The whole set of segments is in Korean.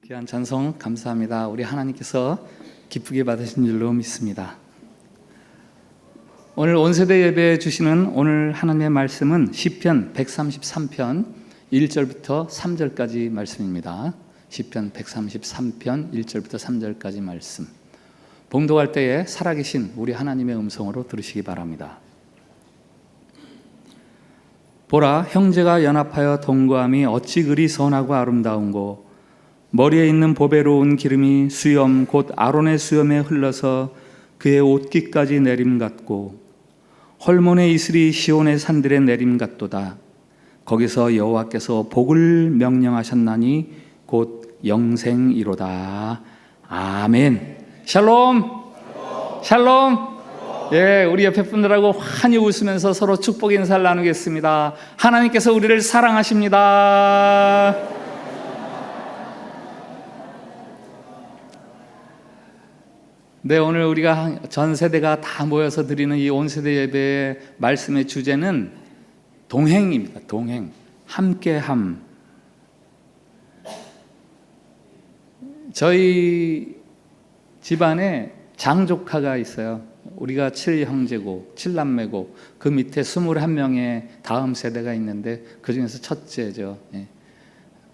귀한 찬송 감사합니다. 우리 하나님께서 기쁘게 받으신 줄로 믿습니다. 오늘 온세대 예배에 주시는 오늘 하나님의 말씀은 시편 133편 1절부터 3절까지 말씀입니다. 시편 133편 1절부터 3절까지 말씀. 봉독할 때에 살아계신 우리 하나님의 음성으로 들으시기 바랍니다. 보라, 형제가 연합하여 동거함이 어찌 그리 선하고 아름다운고, 머리에 있는 보배로운 기름이 수염 곧 아론의 수염에 흘러서 그의 옷깃까지 내림 같고, 헐몬의 이슬이 시온의 산들에 내림 같도다. 거기서 여호와께서 복을 명령하셨나니 곧 영생이로다. 아멘. 샬롬. 샬롬. 예, 우리 옆에 분들하고 환히 웃으면서 서로 축복 인사를 나누겠습니다. 하나님께서 우리를 사랑하십니다. 네, 오늘 우리가 전 세대가 다 모여서 드리는 이 온세대 예배의 말씀의 주제는 동행입니다. 동행, 함께함. 저희 집안에 장조카가 있어요. 우리가 7형제고 7남매고 그 밑에 21명의 다음 세대가 있는데 그 중에서 첫째죠.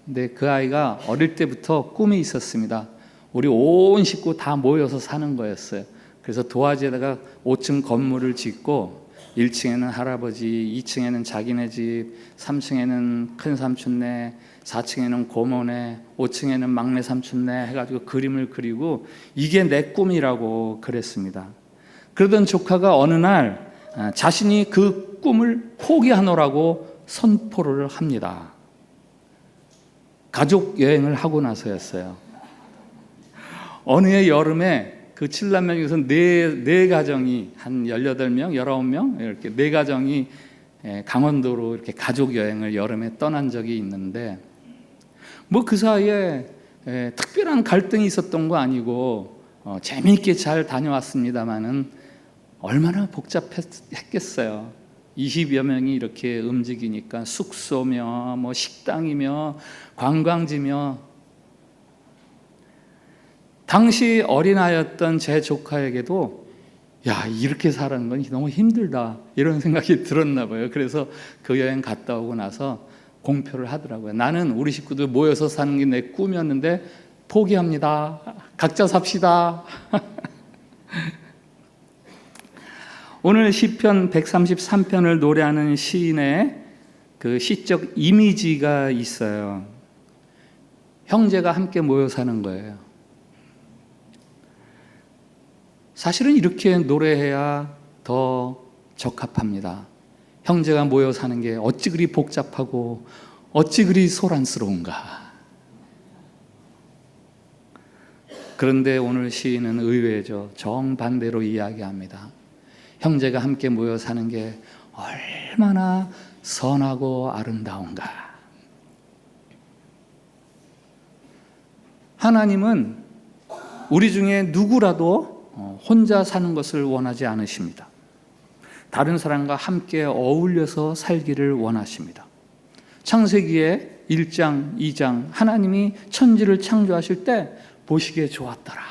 근데 그 아이가 어릴 때부터 꿈이 있었습니다. 우리 온 식구 다 모여서 사는 거였어요. 그래서 도화지에다가 5층 건물을 짓고 1층에는 할아버지, 2층에는 자기네 집, 3층에는 큰 삼촌네, 4층에는 고모네, 5층에는 막내 삼촌네 해가지고 그림을 그리고 이게 내 꿈이라고 그랬습니다. 그러던 조카가 어느 날 자신이 그 꿈을 포기하노라고 선포를 합니다. 가족 여행을 하고 나서였어요. 어느 해 여름에 그 7남매 중에서 네 가정이 한 18명, 19명 이렇게 네 가정이 강원도로 이렇게 가족 여행을 여름에 떠난 적이 있는데, 뭐 그 사이에 특별한 갈등이 있었던 거 아니고 재미있게 잘 다녀왔습니다만은 얼마나 복잡했겠어요. 20여 명이 이렇게 움직이니까 숙소며 뭐 식당이며 관광지며. 당시 어린아이였던 제 조카에게도 야, 이렇게 사는 건 너무 힘들다 이런 생각이 들었나 봐요. 그래서 그 여행 갔다 오고 나서 공표를 하더라고요. 나는 우리 식구들 모여서 사는 게 내 꿈이었는데 포기합니다. 각자 삽시다. 오늘 시편 133편을 노래하는 시인의 그 시적 이미지가 있어요. 형제가 함께 모여 사는 거예요. 사실은 이렇게 노래해야 더 적합합니다. 형제가 모여 사는 게 어찌 그리 복잡하고 어찌 그리 소란스러운가. 그런데 오늘 시인은 의외죠. 정반대로 이야기합니다. 형제가 함께 모여 사는 게 얼마나 선하고 아름다운가. 하나님은 우리 중에 누구라도 혼자 사는 것을 원하지 않으십니다. 다른 사람과 함께 어울려서 살기를 원하십니다. 창세기의 1장, 2장 하나님이 천지를 창조하실 때 보시기에 좋았더라,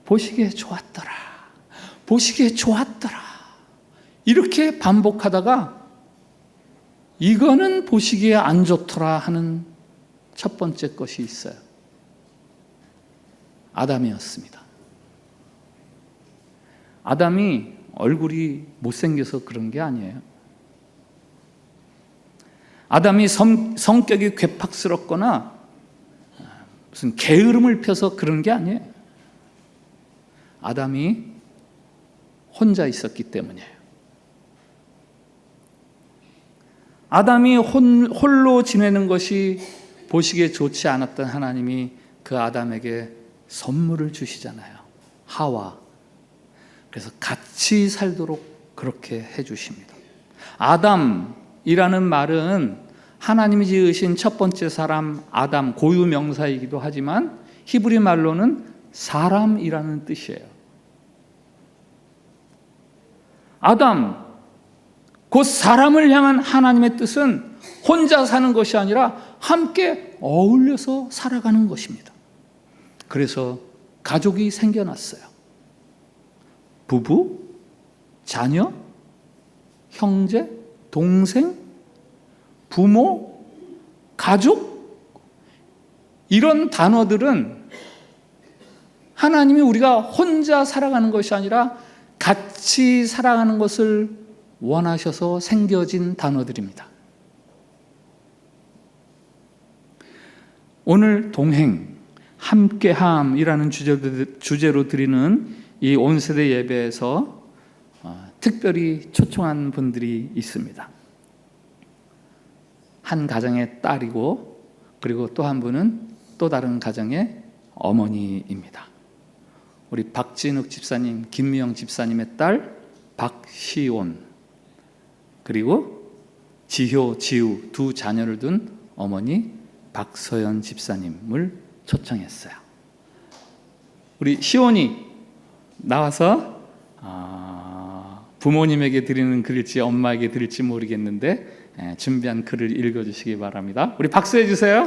보시기에 좋았더라, 보시기에 좋았더라 이렇게 반복하다가 이거는 보시기에 안 좋더라 하는 첫 번째 것이 있어요. 아담이었습니다. 아담이 얼굴이 못생겨서 그런 게 아니에요. 아담이 성격이 괴팍스럽거나 무슨 게으름을 펴서 그런 게 아니에요. 아담이 혼자 있었기 때문이에요. 아담이 홀로 지내는 것이 보시기에 좋지 않았던 하나님이 그 아담에게 선물을 주시잖아요. 하와. 그래서 같이 살도록 그렇게 해주십니다. 아담이라는 말은 하나님이 지으신 첫 번째 사람 아담, 고유 명사이기도 하지만 히브리 말로는 사람이라는 뜻이에요. 아담, 곧 사람을 향한 하나님의 뜻은 혼자 사는 것이 아니라 함께 어울려서 살아가는 것입니다. 그래서 가족이 생겨났어요. 부부, 자녀, 형제, 동생, 부모, 가족, 이런 단어들은 하나님이 우리가 혼자 살아가는 것이 아니라 같이 살아가는 것을 원하셔서 생겨진 단어들입니다. 오늘 동행, 함께함이라는 주제로 드리는 이 온세대 예배에서 특별히 초청한 분들이 있습니다. 한 가정의 딸이고, 그리고 또 한 분은 또 다른 가정의 어머니입니다. 우리 박진욱 집사님, 김미영 집사님의 딸 박시온, 그리고 지효, 지우 두 자녀를 둔 어머니 박서연 집사님을 초청했어요. 우리 시온이 나와서 부모님에게 드리는 글일지 엄마에게 드릴지 모르겠는데 준비한 글을 읽어주시기 바랍니다. 우리 박수해 주세요.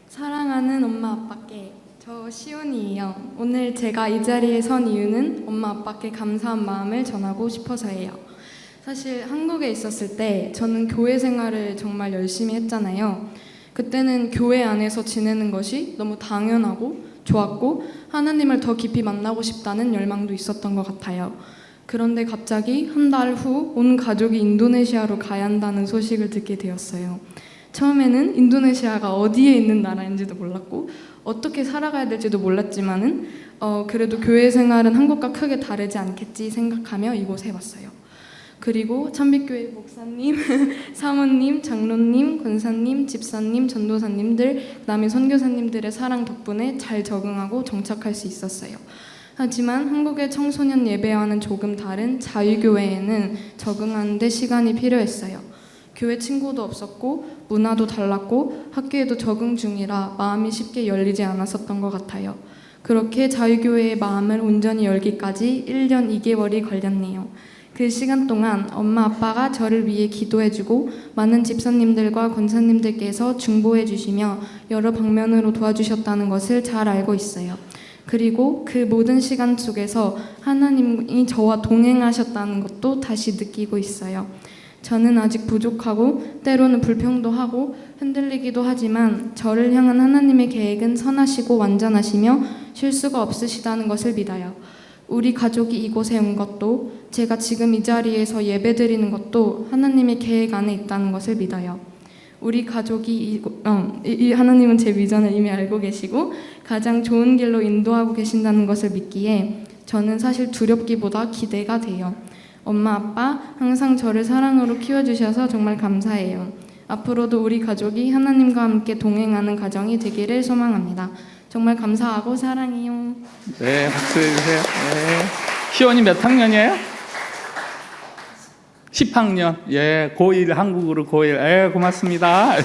사랑하는 엄마 아빠께, 저 시온이에요. 오늘 제가 이 자리에 선 이유는 엄마 아빠께 감사한 마음을 전하고 싶어서예요. 사실 한국에 있었을 때 저는 교회 생활을 정말 열심히 했잖아요. 그때는 교회 안에서 지내는 것이 너무 당연하고 좋았고 하나님을 더 깊이 만나고 싶다는 열망도 있었던 것 같아요. 그런데 갑자기 한 달 후 온 가족이 인도네시아로 가야 한다는 소식을 듣게 되었어요. 처음에는 인도네시아가 어디에 있는 나라인지도 몰랐고 어떻게 살아가야 될지도 몰랐지만은 그래도 교회 생활은 한국과 크게 다르지 않겠지 생각하며 이곳에 왔어요. 그리고 참빛교회 목사님, 사모님, 장로님, 권사님, 집사님, 전도사님들, 그다음에 선교사님들의 사랑 덕분에 잘 적응하고 정착할 수 있었어요. 하지만 한국의 청소년 예배와는 조금 다른 자유교회에는 적응하는 데 시간이 필요했어요. 교회 친구도 없었고 문화도 달랐고 학교에도 적응 중이라 마음이 쉽게 열리지 않았었던 것 같아요. 그렇게 자유교회의 마음을 온전히 열기까지 1년 2개월이 걸렸네요. 그 시간 동안 엄마 아빠가 저를 위해 기도해주고 많은 집사님들과 권사님들께서 중보해주시며 여러 방면으로 도와주셨다는 것을 잘 알고 있어요. 그리고 그 모든 시간 속에서 하나님이 저와 동행하셨다는 것도 다시 느끼고 있어요. 저는 아직 부족하고 때로는 불평도 하고 흔들리기도 하지만 저를 향한 하나님의 계획은 선하시고 완전하시며 실수가 없으시다는 것을 믿어요. 우리 가족이 이곳에 온 것도 제가 지금 이 자리에서 예배드리는 것도 하나님의 계획 안에 있다는 것을 믿어요. 우리 가족이 하나님은 제 비전을 이미 알고 계시고 가장 좋은 길로 인도하고 계신다는 것을 믿기에 저는 사실 두렵기보다 기대가 돼요. 엄마 아빠 항상 저를 사랑으로 키워주셔서 정말 감사해요. 앞으로도 우리 가족이 하나님과 함께 동행하는 가정이 되기를 소망합니다. 정말 감사하고 사랑해요. 네, 박수해 주세요. 네. 시온이 몇 학년이에요? 10학년. 예, 고1 한국으로 고1. 예, 고맙습니다.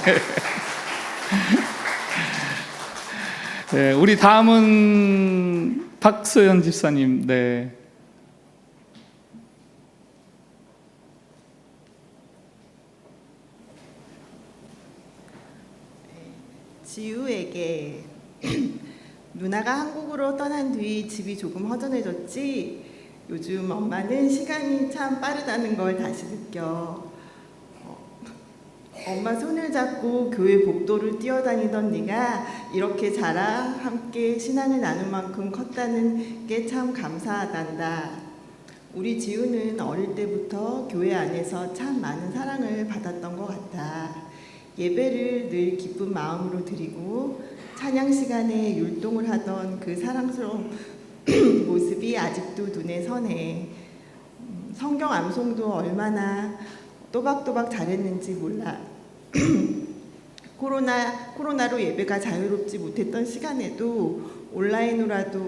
네, 우리 다음은 박서연 집사님. 네. 지우에게 누나가 한국으로 떠난 뒤 집이 조금 허전해졌지. 요즘 엄마는 시간이 참 빠르다는 걸 다시 느껴. 엄마 손을 잡고 교회 복도를 뛰어다니던 네가 이렇게 자라 함께 신앙을 나눌 만큼 컸다는 게 참 감사하단다. 우리 지우는 어릴 때부터 교회 안에서 참 많은 사랑을 받았던 것 같아. 예배를 늘 기쁜 마음으로 드리고 찬양 시간에 율동을 하던 그 사랑스러운 모습이 아직도 눈에 선해. 성경 암송도 얼마나 또박또박 잘했는지 몰라. 코로나로 예배가 자유롭지 못했던 시간에도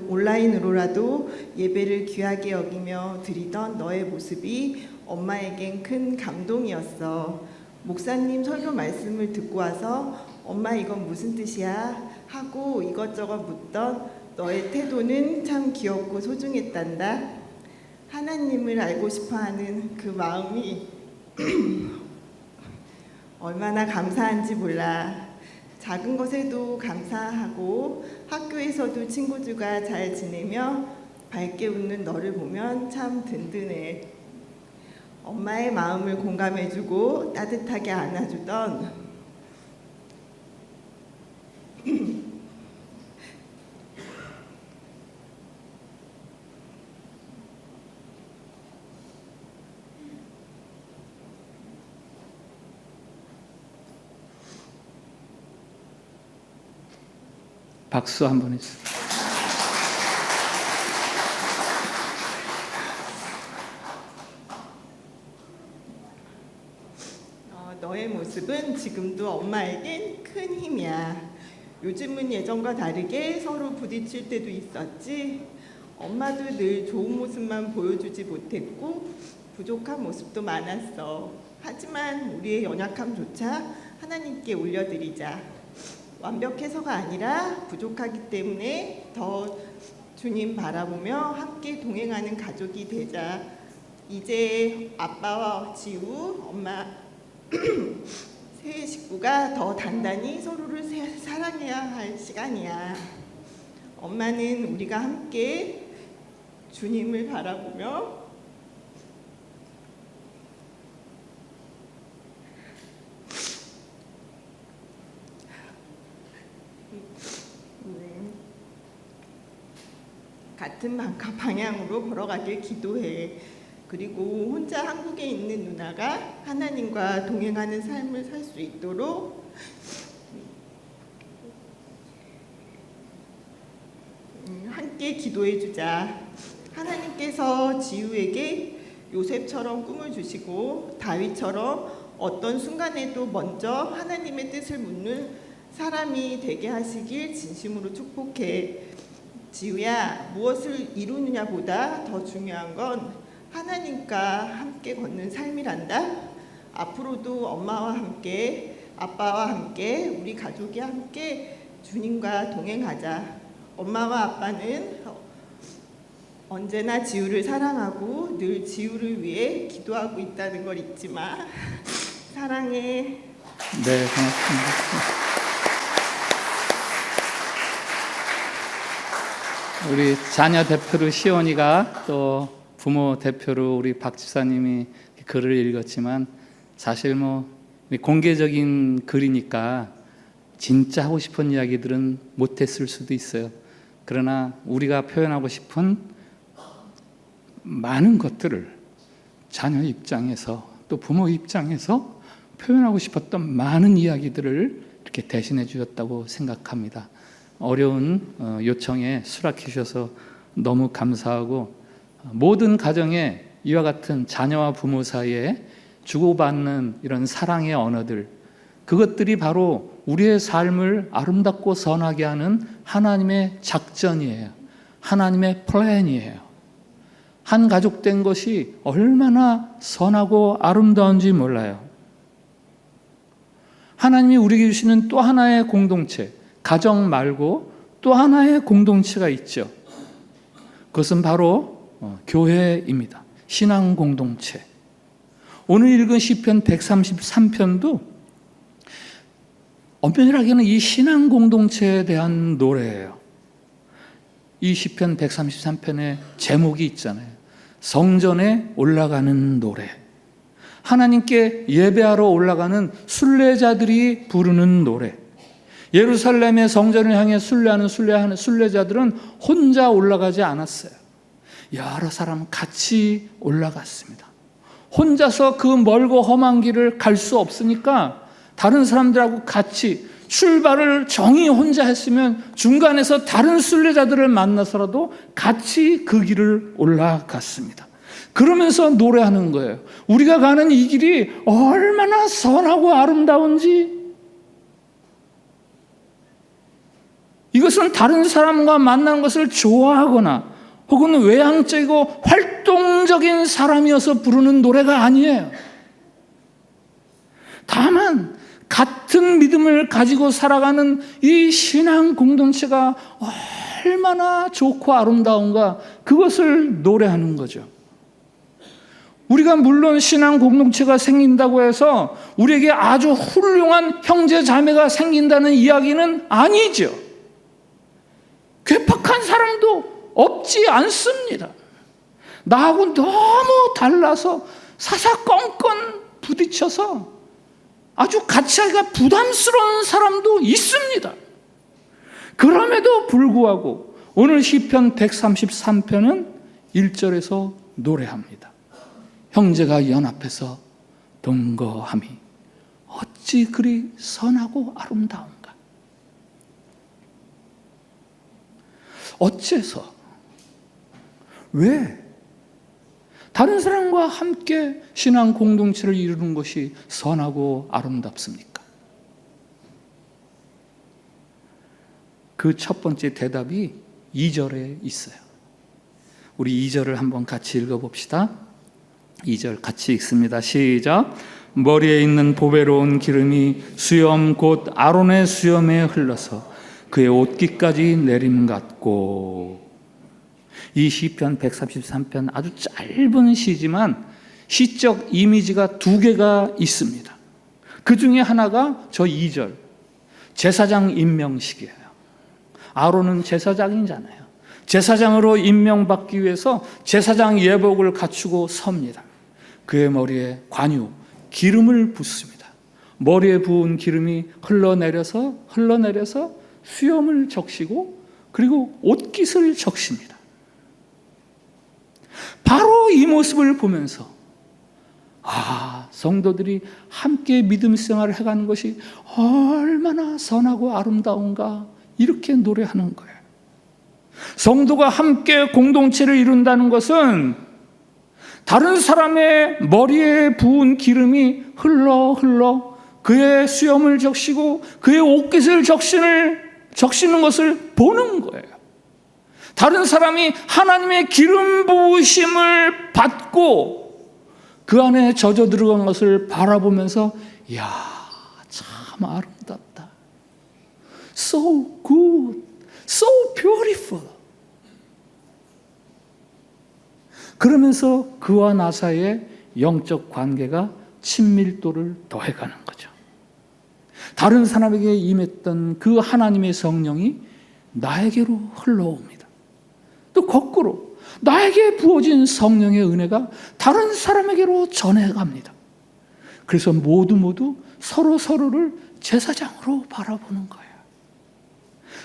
온라인으로라도 예배를 귀하게 여기며 드리던 너의 모습이 엄마에겐 큰 감동이었어. 목사님 설교 말씀을 듣고 와서 엄마 이건 무슨 뜻이야? 하고 이것저것 묻던 너의 태도는 참 귀엽고 소중했단다. 하나님을 알고 싶어하는 그 마음이 얼마나 감사한지 몰라. 작은 것에도 감사하고 학교에서도 친구들과 잘 지내며 밝게 웃는 너를 보면 참 든든해. 엄마의 마음을 공감해주고 따뜻하게 안아주던 박수 한번 해주세요. 너의 모습은 지금도 엄마에겐 큰 힘이야. 요즘은 예전과 다르게 서로 부딪힐 때도 있었지. 엄마도 늘 좋은 모습만 보여주지 못했고 부족한 모습도 많았어. 하지만 우리의 연약함조차 하나님께 올려드리자. 완벽해서가 아니라 부족하기 때문에 더 주님 바라보며 함께 동행하는 가족이 되자. 이제 아빠와 지우, 엄마 세 식구가 더 단단히 서로를 사랑해야 할 시간이야. 엄마는 우리가 함께 주님을 바라보며 같은 방향으로 걸어가길 기도해. 그리고 혼자 한국에 있는 누나가 하나님과 동행하는 삶을 살 수 있도록 함께 기도해 주자. 하나님께서 지우에게 요셉처럼 꿈을 주시고 다윗처럼 어떤 순간에도 먼저 하나님의 뜻을 묻는 사람이 되게 하시길 진심으로 축복해. 지우야, 무엇을 이루느냐보다 더 중요한 건 하나님과 함께 걷는 삶이란다. 앞으로도 엄마와 함께, 아빠와 함께, 우리 가족이 함께 주님과 동행하자. 엄마와 아빠는 언제나 지우를 사랑하고 늘 지우를 위해 기도하고 있다는 걸 잊지 마. 사랑해. 네, 고맙습니다. 우리 자녀 대표로 시온이가 또 부모 대표로 우리 박 집사님이 글을 읽었지만 사실 뭐 공개적인 글이니까 진짜 하고 싶은 이야기들은 못했을 수도 있어요. 그러나 우리가 표현하고 싶은 많은 것들을 자녀 입장에서 또 부모 입장에서 표현하고 싶었던 많은 이야기들을 이렇게 대신해 주셨다고 생각합니다. 어려운 요청에 수락해 주셔서 너무 감사하고, 모든 가정에 이와 같은 자녀와 부모 사이에 주고받는 이런 사랑의 언어들, 그것들이 바로 우리의 삶을 아름답고 선하게 하는 하나님의 작전이에요. 하나님의 플랜이에요. 한 가족 된 것이 얼마나 선하고 아름다운지 몰라요. 하나님이 우리에게 주시는 또 하나의 공동체, 가정 말고 또 하나의 공동체가 있죠. 그것은 바로 교회입니다. 신앙 공동체. 오늘 읽은 시편 133편도 엄연하게는 이 신앙 공동체에 대한 노래예요. 이 시편 133편의 제목이 있잖아요. 성전에 올라가는 노래. 하나님께 예배하러 올라가는 순례자들이 부르는 노래. 예루살렘의 성전을 향해 순례하는 순례자들은 혼자 올라가지 않았어요. 여러 사람 같이 올라갔습니다. 혼자서 그 멀고 험한 길을 갈 수 없으니까 다른 사람들하고 같이, 출발을 정히 혼자 했으면 중간에서 다른 순례자들을 만나서라도 같이 그 길을 올라갔습니다. 그러면서 노래하는 거예요. 우리가 가는 이 길이 얼마나 선하고 아름다운지, 이것은 다른 사람과 만난 것을 좋아하거나 혹은 외향적이고 활동적인 사람이어서 부르는 노래가 아니에요. 다만 같은 믿음을 가지고 살아가는 이 신앙 공동체가 얼마나 좋고 아름다운가, 그것을 노래하는 거죠. 우리가 물론 신앙 공동체가 생긴다고 해서 우리에게 아주 훌륭한 형제 자매가 생긴다는 이야기는 아니죠. 괴팍한 사람도 없지 않습니다. 나하고 너무 달라서 사사건건 부딪혀서 아주 같이 하기가 부담스러운 사람도 있습니다. 그럼에도 불구하고 오늘 시편 133편은 1절에서 노래합니다. 형제가 연합해서 동거함이 어찌 그리 선하고 아름다운가. 어째서? 왜? 다른 사람과 함께 신앙 공동체를 이루는 것이 선하고 아름답습니까? 그 첫 번째 대답이 2절에 있어요. 우리 2절을 한번 같이 읽어봅시다. 2절 같이 읽습니다. 시작. 머리에 있는 보배로운 기름이 수염 곧 아론의 수염에 흘러서 그의 옷깃까지 내림 같고. 이 시편 133편 아주 짧은 시지만 시적 이미지가 두 개가 있습니다. 그 중에 하나가 저 2절 제사장 임명식이에요. 아론은 제사장이잖아요. 제사장으로 임명받기 위해서 제사장 예복을 갖추고 섭니다. 그의 머리에 관유, 기름을 붓습니다. 머리에 부은 기름이 흘러내려서 수염을 적시고 그리고 옷깃을 적십니다. 바로 이 모습을 보면서 성도들이 함께 믿음 생활을 해가는 것이 얼마나 선하고 아름다운가 이렇게 노래하는 거예요. 성도가 함께 공동체를 이룬다는 것은 다른 사람의 머리에 부은 기름이 흘러 그의 수염을 적시고 그의 옷깃을 적시는 것을 보는 거예요. 다른 사람이 하나님의 기름 부으심을 받고 그 안에 젖어 들어간 것을 바라보면서 이야, 참 아름답다. So good, so beautiful. 그러면서 그와 나 사이의 영적 관계가 친밀도를 더해가는 거죠. 다른 사람에게 임했던 그 하나님의 성령이 나에게로 흘러옵니다. 또 거꾸로 나에게 부어진 성령의 은혜가 다른 사람에게로 전해갑니다. 그래서 모두 서로를 제사장으로 바라보는 거예요.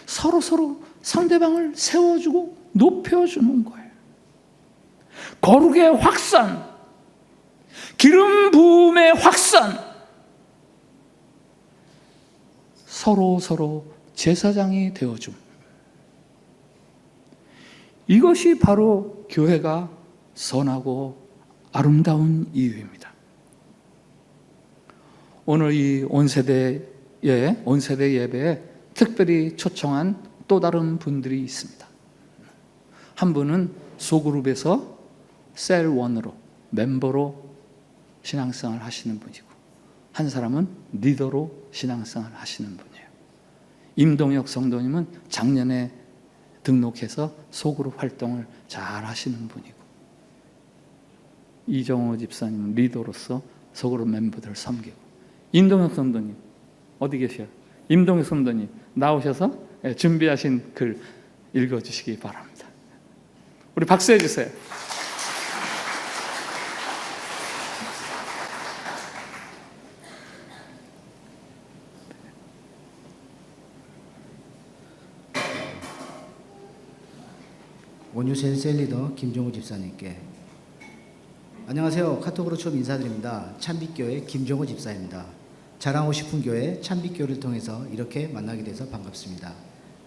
서로 상대방을 세워주고 높여주는 거예요. 거룩의 확산, 기름 부음의 확산, 서로 제사장이 되어줌. 이것이 바로 교회가 선하고 아름다운 이유입니다. 오늘 이 온세대 예배에 특별히 초청한 또 다른 분들이 있습니다. 한 분은 소그룹에서 셀1으로 멤버로 신앙생활 하시는 분이고, 한 사람은 리더로 신앙생활 하시는 분이에요. 임동혁 성도님은 작년에 등록해서 소그룹 활동을 잘 하시는 분이고, 이정호 집사님은 리더로서 소그룹 멤버들을 섬기고, 임동혁 성도님 어디 계셔요? 임동혁 성도님 나오셔서 준비하신 글 읽어주시기 바랍니다. 우리 박수해 주세요. 원유센 셀리더 김종우 집사님께 안녕하세요. 카톡으로 처음 인사드립니다. 찬빛교회 김종우 집사입니다. 자랑하고 싶은 교회 찬빛교회를 통해서 이렇게 만나게 돼서 반갑습니다.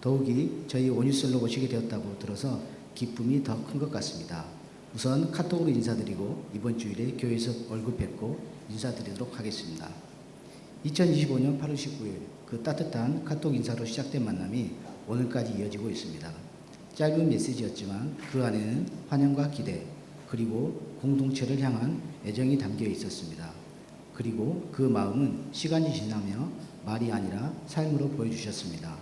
더욱이 저희 원유셀로 오시게 되었다고 들어서 기쁨이 더 큰 것 같습니다. 우선 카톡으로 인사드리고 이번 주일에 교회에서 얼굴 뵙고 인사드리도록 하겠습니다. 2025년 8월 19일 그 따뜻한 카톡 인사로 시작된 만남이 오늘까지 이어지고 있습니다. 짧은 메시지였지만 그 안에는 환영과 기대 그리고 공동체를 향한 애정이 담겨 있었습니다. 그리고 그 마음은 시간이 지나며 말이 아니라 삶으로 보여주셨습니다.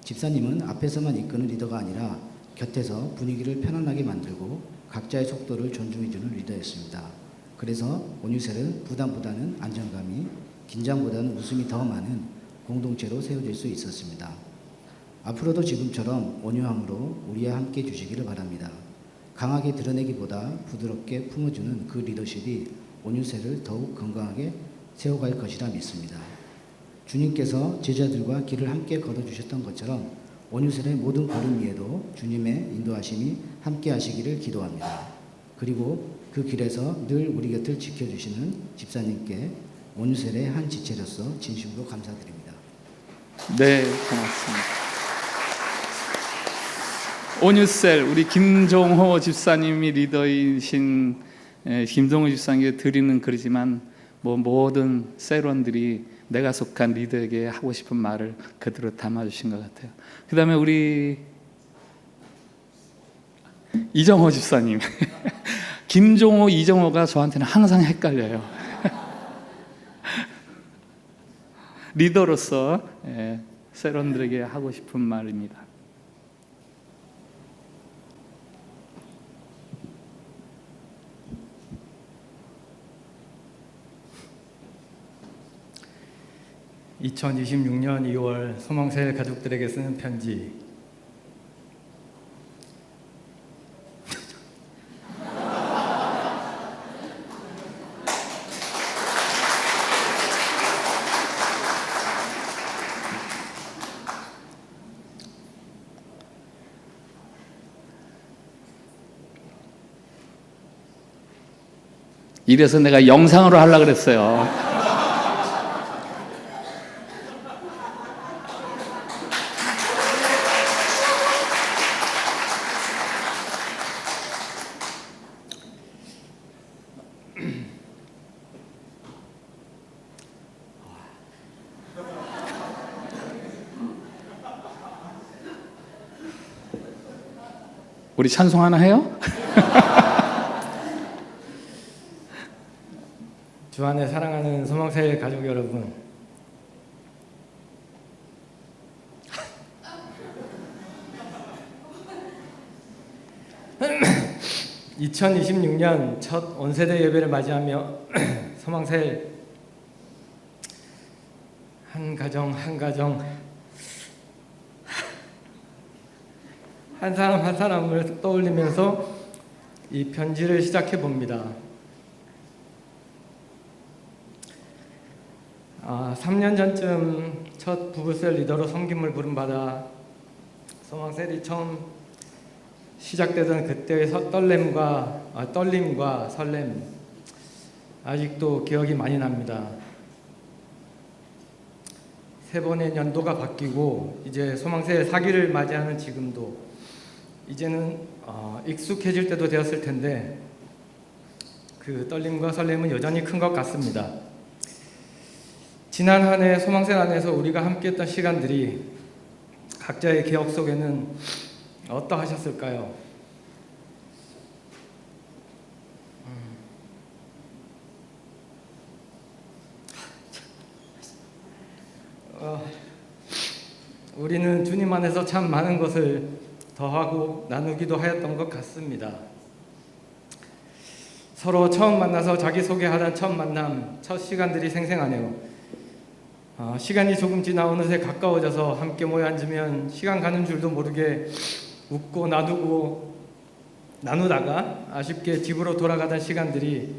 집사님은 앞에서만 이끄는 리더가 아니라 곁에서 분위기를 편안하게 만들고 각자의 속도를 존중해주는 리더였습니다. 그래서 온유셀은 부담보다는 안정감이, 긴장보다는 웃음이 더 많은 공동체로 세워질 수 있었습니다. 앞으로도 지금처럼 온유함으로 우리와 함께 주시기를 바랍니다. 강하게 드러내기보다 부드럽게 품어주는 그 리더십이 온유셀을 더욱 건강하게 세워갈 것이라 믿습니다. 주님께서 제자들과 길을 함께 걸어주셨던 것처럼 온유셀의 모든 걸음 위에도 주님의 인도하심이 함께 하시기를 기도합니다. 그리고 그 길에서 늘 우리 곁을 지켜주시는 집사님께 온유셀의 한 지체로서 진심으로 감사드립니다. 네, 고맙습니다. 온유셀, 우리 김종호 집사님이 리더이신 김종호 집사님께 드리는 글이지만 모든 셀원들이 내가 속한 리더에게 하고 싶은 말을 그대로 담아주신 것 같아요. 그 다음에 우리 이정호 집사님. 김종호, 이정호가 저한테는 항상 헷갈려요. 리더로서 셀원들에게 하고 싶은 말입니다. (2026년 2월) 소망셀 가족들에게 쓰는 편지. 이래서 내가 영상으로 하려고 그랬어요. 우리 찬송 하나 해요? 주 안에 사랑하는 소망셀 가족 여러분, (2026년) 첫 온세대 예배를 맞이하며 소망셀 한 가정 한 사람 한 사람을 떠올리면서 이 편지를 시작해 봅니다. 3년 전쯤 첫 부부셀 리더로 섬김을 부름받아 소망셀이 처음 시작되던 그때의 떨림과 설렘, 아직도 기억이 많이 납니다. 3번의 연도가 바뀌고 이제 소망셀 4기를 맞이하는 지금도 이제는 익숙해질 때도 되었을 텐데 그 떨림과 설렘은 여전히 큰 것 같습니다. 지난 한 해 소망셀 안에서 우리가 함께했던 시간들이 각자의 기억 속에는 어떠하셨을까요? 우리는 주님 안에서 참 많은 것을 더하고 나누기도 하였던 것 같습니다. 서로 처음 만나서 자기소개하던 첫 만남, 첫 시간들이 생생하네요. 시간이 조금 지나 어느새 가까워져서 함께 모여 앉으면 시간 가는 줄도 모르게 웃고 나누다가 아쉽게 집으로 돌아가던 시간들이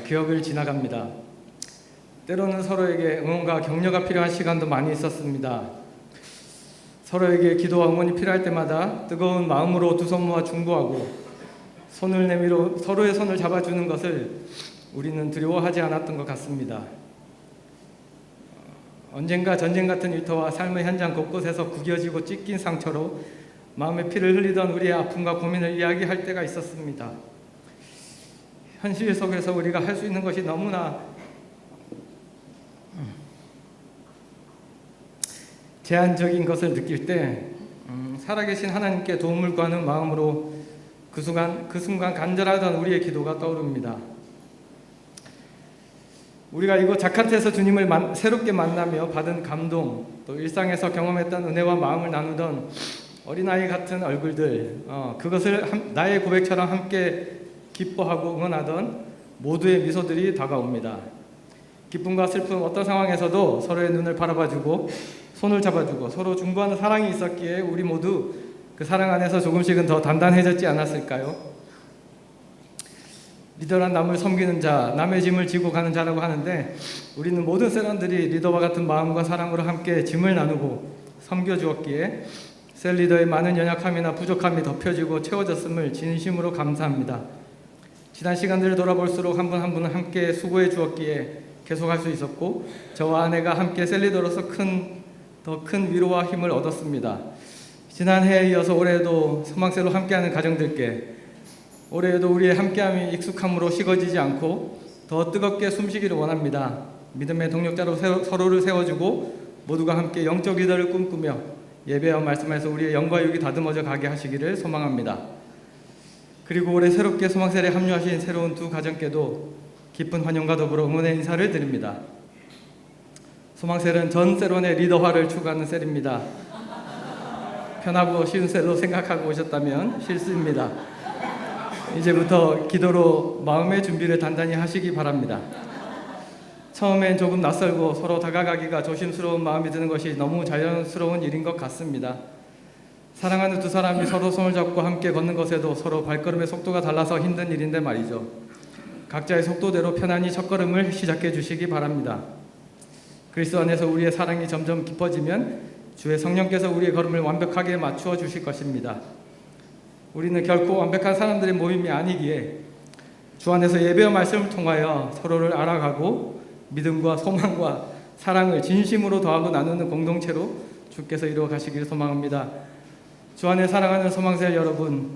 기억을 지나갑니다. 때로는 서로에게 응원과 격려가 필요한 시간도 많이 있었습니다. 서로에게 기도와 응원이 필요할 때마다 뜨거운 마음으로 두 손 모아 중보하고 손을 내밀어 서로의 손을 잡아주는 것을 우리는 두려워하지 않았던 것 같습니다. 언젠가 전쟁 같은 일터와 삶의 현장 곳곳에서 구겨지고 찢긴 상처로 마음의 피를 흘리던 우리의 아픔과 고민을 이야기할 때가 있었습니다. 현실 속에서 우리가 할 수 있는 것이 너무나 제한적인 것을 느낄 때 살아계신 하나님께 도움을 구하는 마음으로 그 순간 간절하던 우리의 기도가 떠오릅니다. 우리가 이곳 자카르타에서 주님을 새롭게 만나며 받은 감동, 또 일상에서 경험했던 은혜와 마음을 나누던 어린아이 같은 얼굴들, 그것을 나의 고백처럼 함께 기뻐하고 응원하던 모두의 미소들이 다가옵니다. 기쁨과 슬픔 어떤 상황에서도 서로의 눈을 바라봐주고 손을 잡아주고 서로 중보하는 사랑이 있었기에 우리 모두 그 사랑 안에서 조금씩은 더 단단해졌지 않았을까요? 리더란 남을 섬기는 자, 남의 짐을 지고 가는 자라고 하는데 우리는 모든 셀원들이 리더와 같은 마음과 사랑으로 함께 짐을 나누고 섬겨주었기에 셀 리더의 많은 연약함이나 부족함이 덮여지고 채워졌음을 진심으로 감사합니다. 지난 시간들을 돌아볼수록 한 분 한 분은 함께 수고해 주었기에 계속할 수 있었고 저와 아내가 함께 셀 리더로서 더 큰 위로와 힘을 얻었습니다. 지난해에 이어서 올해에도 소망셀로 함께하는 가정들께 올해에도 우리의 함께함이 익숙함으로 식어지지 않고 더 뜨겁게 숨쉬기를 원합니다. 믿음의 동력자로 서로를 세워주고 모두가 함께 영적 리더를 꿈꾸며 예배와 말씀에서 우리의 영과 육이 다듬어져 가게 하시기를 소망합니다. 그리고 올해 새롭게 소망셀에 합류하신 새로운 두 가정께도 깊은 환영과 더불어 응원의 인사를 드립니다. 소망셀은 전 셀원의 리더화를 추구하는 셀입니다. 편하고 쉬운 셀로 생각하고 오셨다면 실수입니다. 이제부터 기도로 마음의 준비를 단단히 하시기 바랍니다. 처음엔 조금 낯설고 서로 다가가기가 조심스러운 마음이 드는 것이 너무 자연스러운 일인 것 같습니다. 사랑하는 두 사람이 서로 손을 잡고 함께 걷는 것에도 서로 발걸음의 속도가 달라서 힘든 일인데 말이죠. 각자의 속도대로 편안히 첫걸음을 시작해 주시기 바랍니다. 그리스도 안에서 우리의 사랑이 점점 깊어지면 주의 성령께서 우리의 걸음을 완벽하게 맞추어 주실 것입니다. 우리는 결코 완벽한 사람들의 모임이 아니기에 주 안에서 예배와 말씀을 통하여 서로를 알아가고 믿음과 소망과 사랑을 진심으로 더하고 나누는 공동체로 주께서 이루어 가시기를 소망합니다. 주 안에 사랑하는 소망셀 여러분,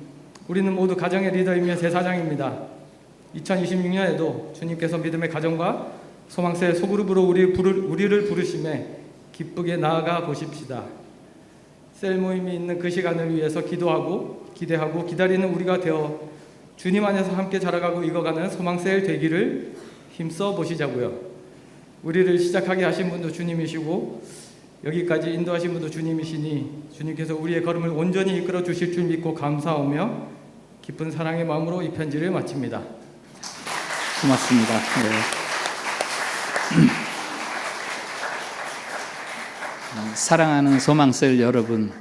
우리는 모두 가정의 리더이며 제사장입니다. 2026년에도 주님께서 믿음의 가정과 소망셀 소그룹으로 우리를 부르심에 기쁘게 나아가 보십시다. 셀 모임이 있는 그 시간을 위해서 기도하고 기대하고 기다리는 우리가 되어 주님 안에서 함께 자라가고 익어가는 소망셀 되기를 힘써 보시자고요. 우리를 시작하게 하신 분도 주님이시고 여기까지 인도하신 분도 주님이시니 주님께서 우리의 걸음을 온전히 이끌어 주실 줄 믿고 감사하며 깊은 사랑의 마음으로 이 편지를 마칩니다. 고맙습니다. 네. 사랑하는 소망셀 여러분,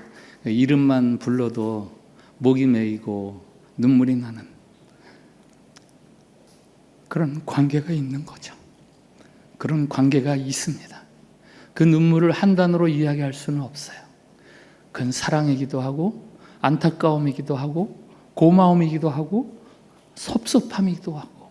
이름만 불러도 목이 메이고 눈물이 나는 그런 관계가 있는 거죠. 그런 관계가 있습니다. 그 눈물을 한 단어로 이야기할 수는 없어요. 그건 사랑이기도 하고 안타까움이기도 하고 고마움이기도 하고 섭섭함이기도 하고,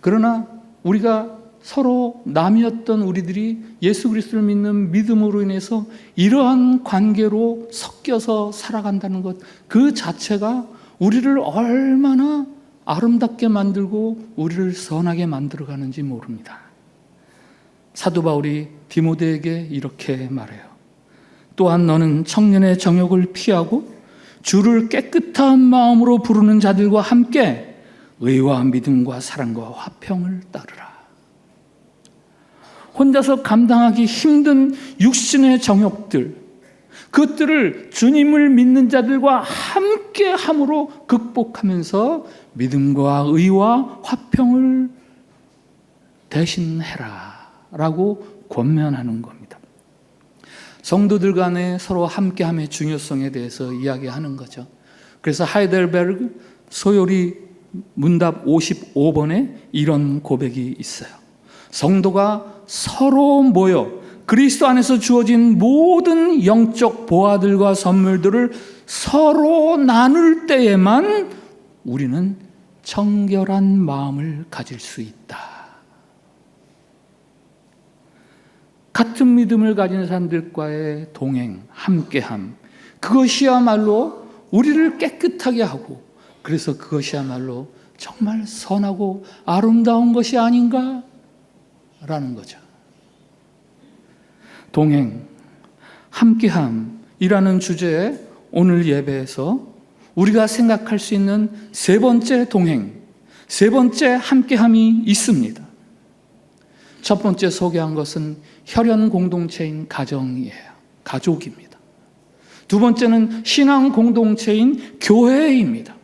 그러나 우리가 서로 남이었던 우리들이 예수 그리스도를 믿는 믿음으로 인해서 이러한 관계로 섞여서 살아간다는 것, 그 자체가 우리를 얼마나 아름답게 만들고 우리를 선하게 만들어가는지 모릅니다. 사도 바울이 디모데에게 이렇게 말해요. 또한 너는 청년의 정욕을 피하고 주를 깨끗한 마음으로 부르는 자들과 함께 의와 믿음과 사랑과 화평을 따르라. 혼자서 감당하기 힘든 육신의 정욕들, 그것들을 주님을 믿는 자들과 함께 함으로 극복하면서 믿음과 의와 화평을 대신해라 라고 권면하는 겁니다. 성도들 간에 서로 함께함의 중요성에 대해서 이야기하는 거죠. 그래서 하이델베르그 소요리 문답 55번에 이런 고백이 있어요. 성도가 서로 모여 그리스도 안에서 주어진 모든 영적 보화들과 선물들을 서로 나눌 때에만 우리는 청결한 마음을 가질 수 있다. 같은 믿음을 가진 사람들과의 동행, 함께함, 그것이야말로 우리를 깨끗하게 하고, 그래서 그것이야말로 정말 선하고 아름다운 것이 아닌가? 라는 거죠. 동행, 함께함이라는 주제에 오늘 예배에서 우리가 생각할 수 있는 세 번째 동행, 세 번째 함께함이 있습니다. 첫 번째 소개한 것은 혈연 공동체인 가정이에요. 가족입니다. 두 번째는 신앙 공동체인 교회입니다.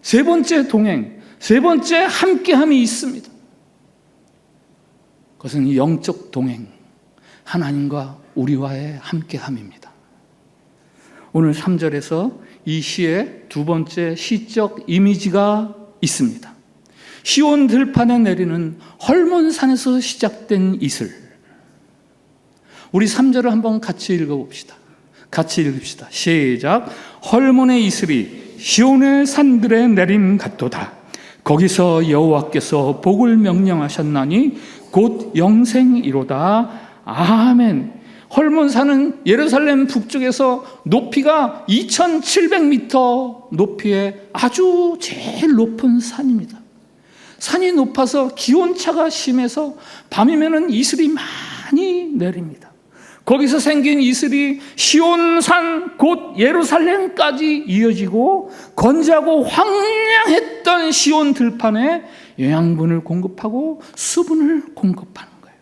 세 번째 동행, 세 번째 함께함이 있습니다. 그것은 영적 동행, 하나님과 우리와의 함께함입니다. 오늘 3절에서 이 시의 두 번째 시적 이미지가 있습니다. 시온 들판에 내리는 헐몬산에서 시작된 이슬. 우리 3절을 한번 같이 읽어봅시다. 같이 읽읍시다. 시작. 헐몬의 이슬이 시온의 산들에 내린 같도다. 거기서 여호와께서 복을 명령하셨나니 곧 영생이로다. 아멘. 헐몬산은 예루살렘 북쪽에서 높이가 2700m 높이의 아주 제일 높은 산입니다. 산이 높아서 기온차가 심해서 밤이면 이슬이 많이 내립니다. 거기서 생긴 이슬이 시온산 곧 예루살렘까지 이어지고 건조하고 황량했던 시온 들판에 영양분을 공급하고 수분을 공급하는 거예요.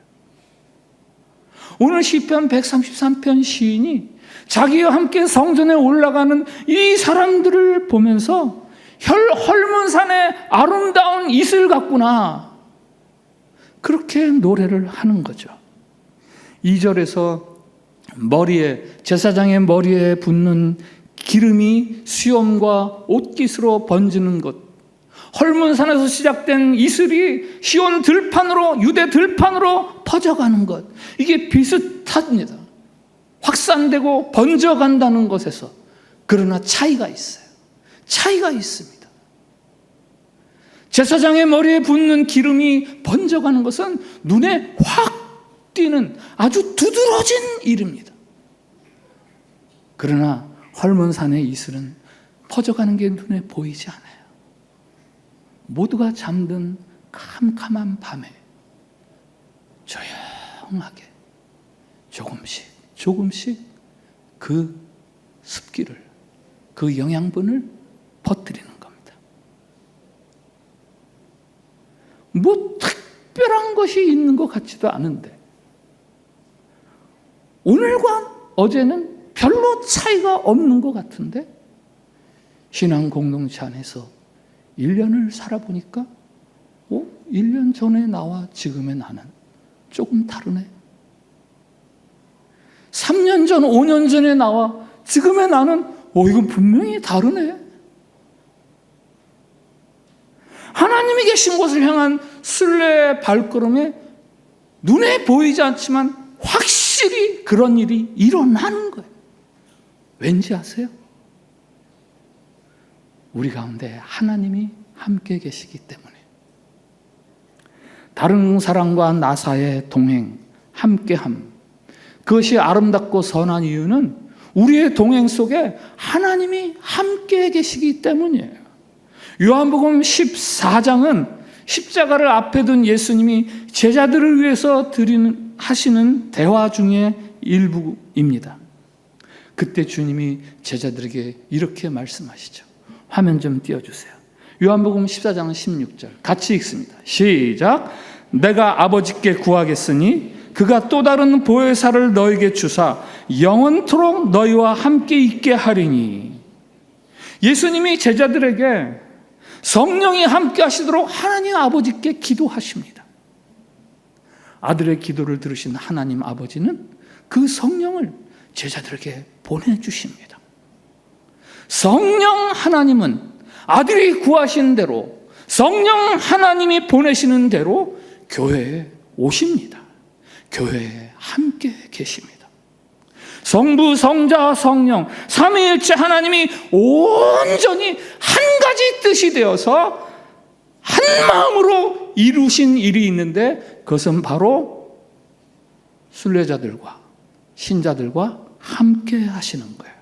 오늘 시편 133편 시인이 자기와 함께 성전에 올라가는 이 사람들을 보면서 헐몬산의 아름다운 이슬 같구나, 그렇게 노래를 하는 거죠. 2절에서 제사장의 머리에 붓는 기름이 수염과 옷깃으로 번지는 것, 헐몬산에서 시작된 이슬이 시온 들판으로, 유대 들판으로 퍼져가는 것, 이게 비슷합니다. 확산되고 번져간다는 것에서. 그러나 차이가 있어요. 차이가 있습니다. 제사장의 머리에 붓는 기름이 번져가는 것은 눈에 확 띄는 아주 두드러진 일입니다. 그러나 헐몬산의 이슬은 퍼져가는 게 눈에 보이지 않아요. 모두가 잠든 캄캄한 밤에 조용하게 조금씩 그 습기를, 그 영양분을 퍼뜨리는 겁니다. 뭐 특별한 것이 있는 것 같지도 않은데 오늘과 어제는 별로 차이가 없는 것 같은데 신앙 공동체 안에서 1년을 살아보니까 1년 전에 나와 지금의 나는 조금 다르네. 3년 전, 5년 전에 나와 지금의 나는 이건 분명히 다르네. 하나님이 계신 곳을 향한 순례의 발걸음에 눈에 보이지 않지만 확실히 그런 일이 일어나는 거예요. 왠지 아세요? 우리 가운데 하나님이 함께 계시기 때문에. 다른 사람과 나 사이의 동행, 함께함, 그것이 아름답고 선한 이유는 우리의 동행 속에 하나님이 함께 계시기 때문이에요. 요한복음 14장은 십자가를 앞에 둔 예수님이 제자들을 위해서 하시는 대화 중에 일부입니다. 그때 주님이 제자들에게 이렇게 말씀하시죠. 화면 좀 띄워주세요. 요한복음 14장 16절 같이 읽습니다. 시작. 내가 아버지께 구하겠으니 그가 또 다른 보혜사를 너에게 주사 영원토록 너희와 함께 있게 하리니. 예수님이 제자들에게 성령이 함께 하시도록 하나님 아버지께 기도하십니다. 아들의 기도를 들으신 하나님 아버지는 그 성령을 제자들에게 보내주십니다. 성령 하나님은 아들이 구하신 대로, 성령 하나님이 보내시는 대로 교회에 오십니다. 교회에 함께 계십니다. 성부, 성자, 성령 삼위일체 하나님이 온전히 한 가지 뜻이 되어서 한 마음으로 이루신 일이 있는데 그것은 바로 순례자들과 신자들과 함께 하시는 거예요.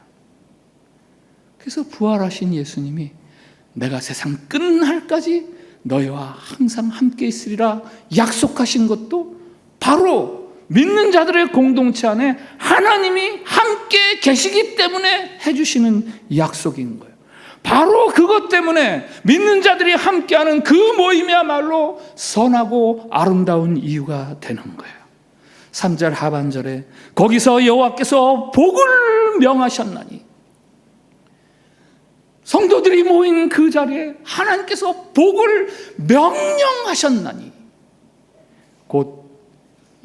그래서 부활하신 예수님이 내가 세상 끝날까지 너희와 항상 함께 있으리라 약속하신 것도 바로 믿는 자들의 공동체 안에 하나님이 함께 계시기 때문에 해주시는 약속인 거예요. 바로 그것 때문에 믿는 자들이 함께하는 그 모임이야말로 선하고 아름다운 이유가 되는 거예요. 3절 하반절에 거기서 여호와께서 복을 명하셨나니. 성도 성도들이 모인 그 자리에 하나님께서 복을 명령하셨나니 곧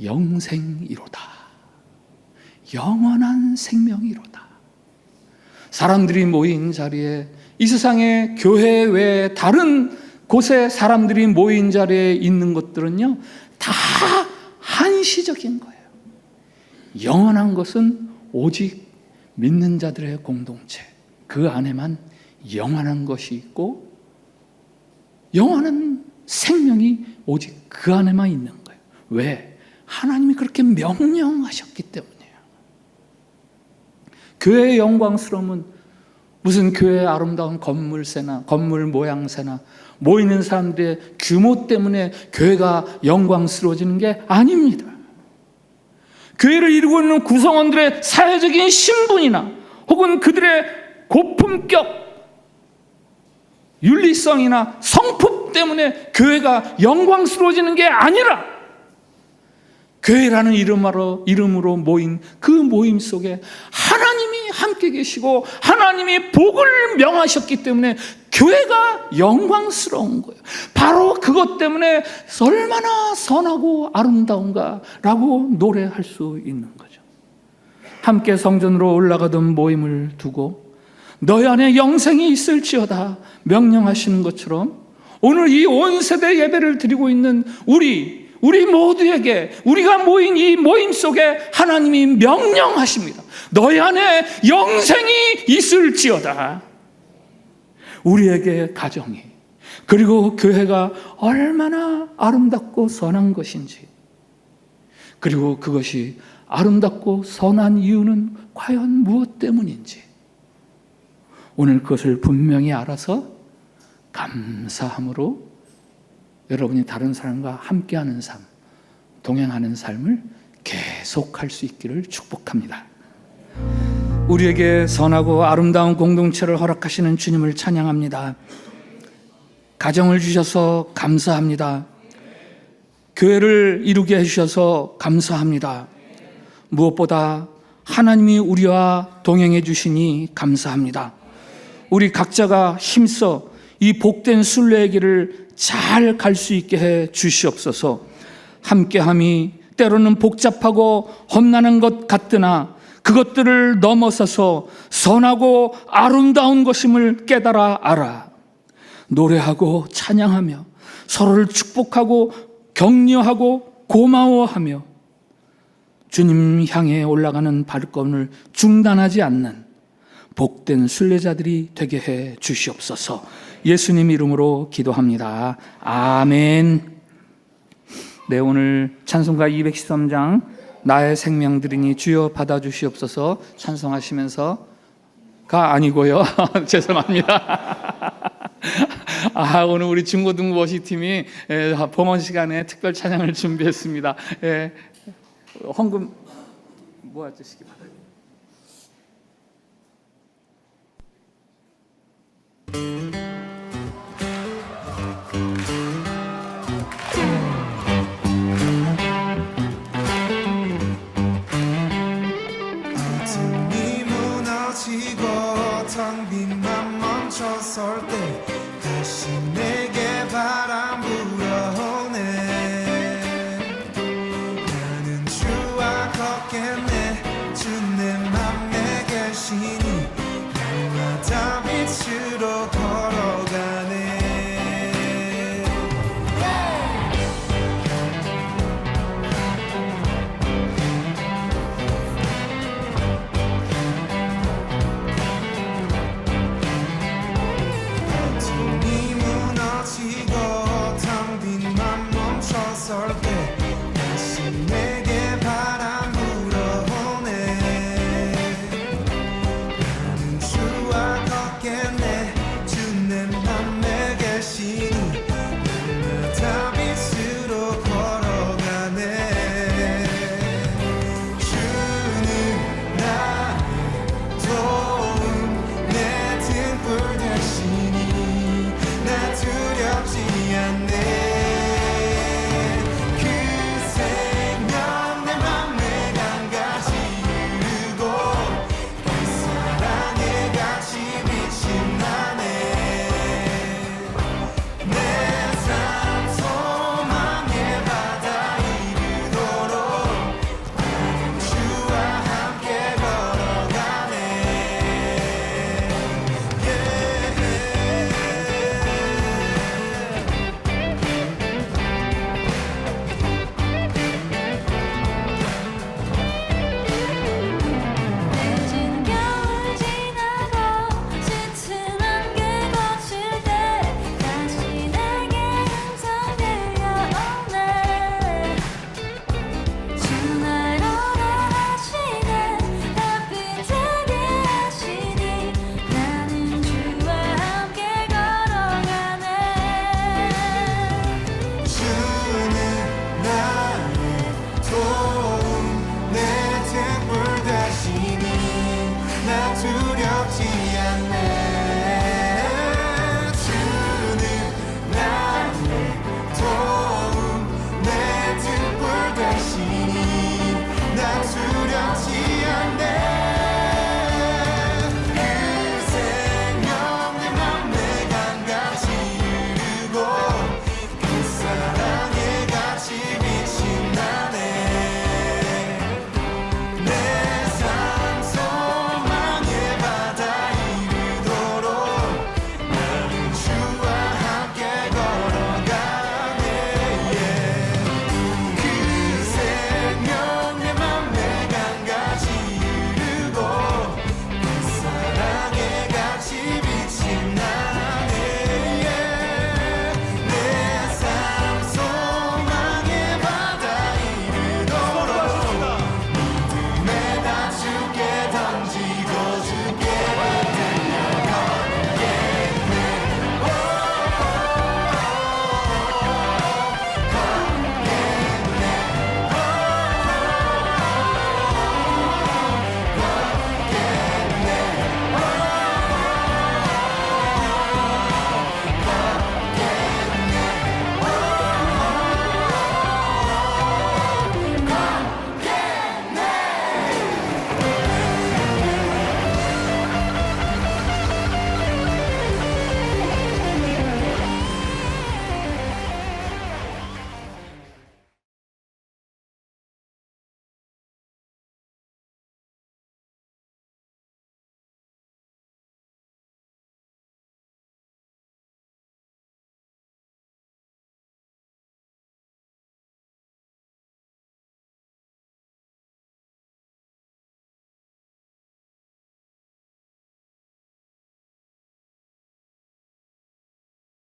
영생이로다. 영원한 생명이로다. 사람들이 모인 자리에, 이 세상의 교회 외에 다른 곳에 사람들이 모인 자리에 있는 것들은요, 다 한시적인 거예요. 영원한 것은 오직 믿는 자들의 공동체, 그 안에만 영원한 것이 있고 영원한 생명이 오직 그 안에만 있는 거예요. 왜? 하나님이 그렇게 명령하셨기 때문이에요. 교회의 영광스러움은 무슨 교회의 아름다운 건물새나 건물 모양새나 모이는 사람들의 규모 때문에 교회가 영광스러워지는 게 아닙니다. 교회를 이루고 있는 구성원들의 사회적인 신분이나 혹은 그들의 고품격 윤리성이나 성품 때문에 교회가 영광스러워지는 게 아니라 교회라는 이름으로 모인 그 모임 속에 하나님이 함께 계시고 하나님이 복을 명하셨기 때문에 교회가 영광스러운 거예요. 바로 그것 때문에 얼마나 선하고 아름다운가라고 노래할 수 있는 거죠. 함께 성전으로 올라가던 모임을 두고 너희 안에 영생이 있을지어다 명령하시는 것처럼 오늘 이 온 세대 예배를 드리고 있는 우리 모두에게 우리가 모인 이 모임 속에 하나님이 명령하십니다. 너희 안에 영생이 있을지어다. 우리에게 가정이 그리고 교회가 얼마나 아름답고 선한 것인지, 그리고 그것이 아름답고 선한 이유는 과연 무엇 때문인지 오늘 그것을 분명히 알아서 감사함으로 여러분이 다른 사람과 함께하는 삶, 동행하는 삶을 계속할 수 있기를 축복합니다. 우리에게 선하고 아름다운 공동체를 허락하시는 주님을 찬양합니다. 가정을 주셔서 감사합니다. 교회를 이루게 해주셔서 감사합니다. 무엇보다 하나님이 우리와 동행해 주시니 감사합니다. 우리 각자가 힘써 이 복된 순례의 길을 잘 갈 수 있게 해 주시옵소서. 함께함이 때로는 복잡하고 험난한 것 같으나 그것들을 넘어서서 선하고 아름다운 것임을 깨달아 알아 노래하고 찬양하며 서로를 축복하고 격려하고 고마워하며 주님 향해 올라가는 발걸음을 중단하지 않는 복된 순례자들이 되게 해 주시옵소서. 예수님 이름으로 기도합니다. 아멘. 네, 오늘 찬송가 213장 나의 생명 드리니 주여 받아주시옵소서 찬송하시면서가 아니고요. 죄송합니다. 오늘 우리 중고등부 워시팀이 범원 시간에 특별 찬양을 준비했습니다. 헌금 모아주시기 바랍니다. 어둠이 무너지고 텅 빈 맘 멈춰설 때 다시 내게 바람 불어오네. 나는 주와 걷겠네. 주 내 맘에 계시니 날마다 빛으로 걸어가네. 어둠이 무너지고 텅 빈 맘 멈춰설 때 다시 내게 바람 불어오네. 나는 주와 걷겠네. 주 내 빛이 나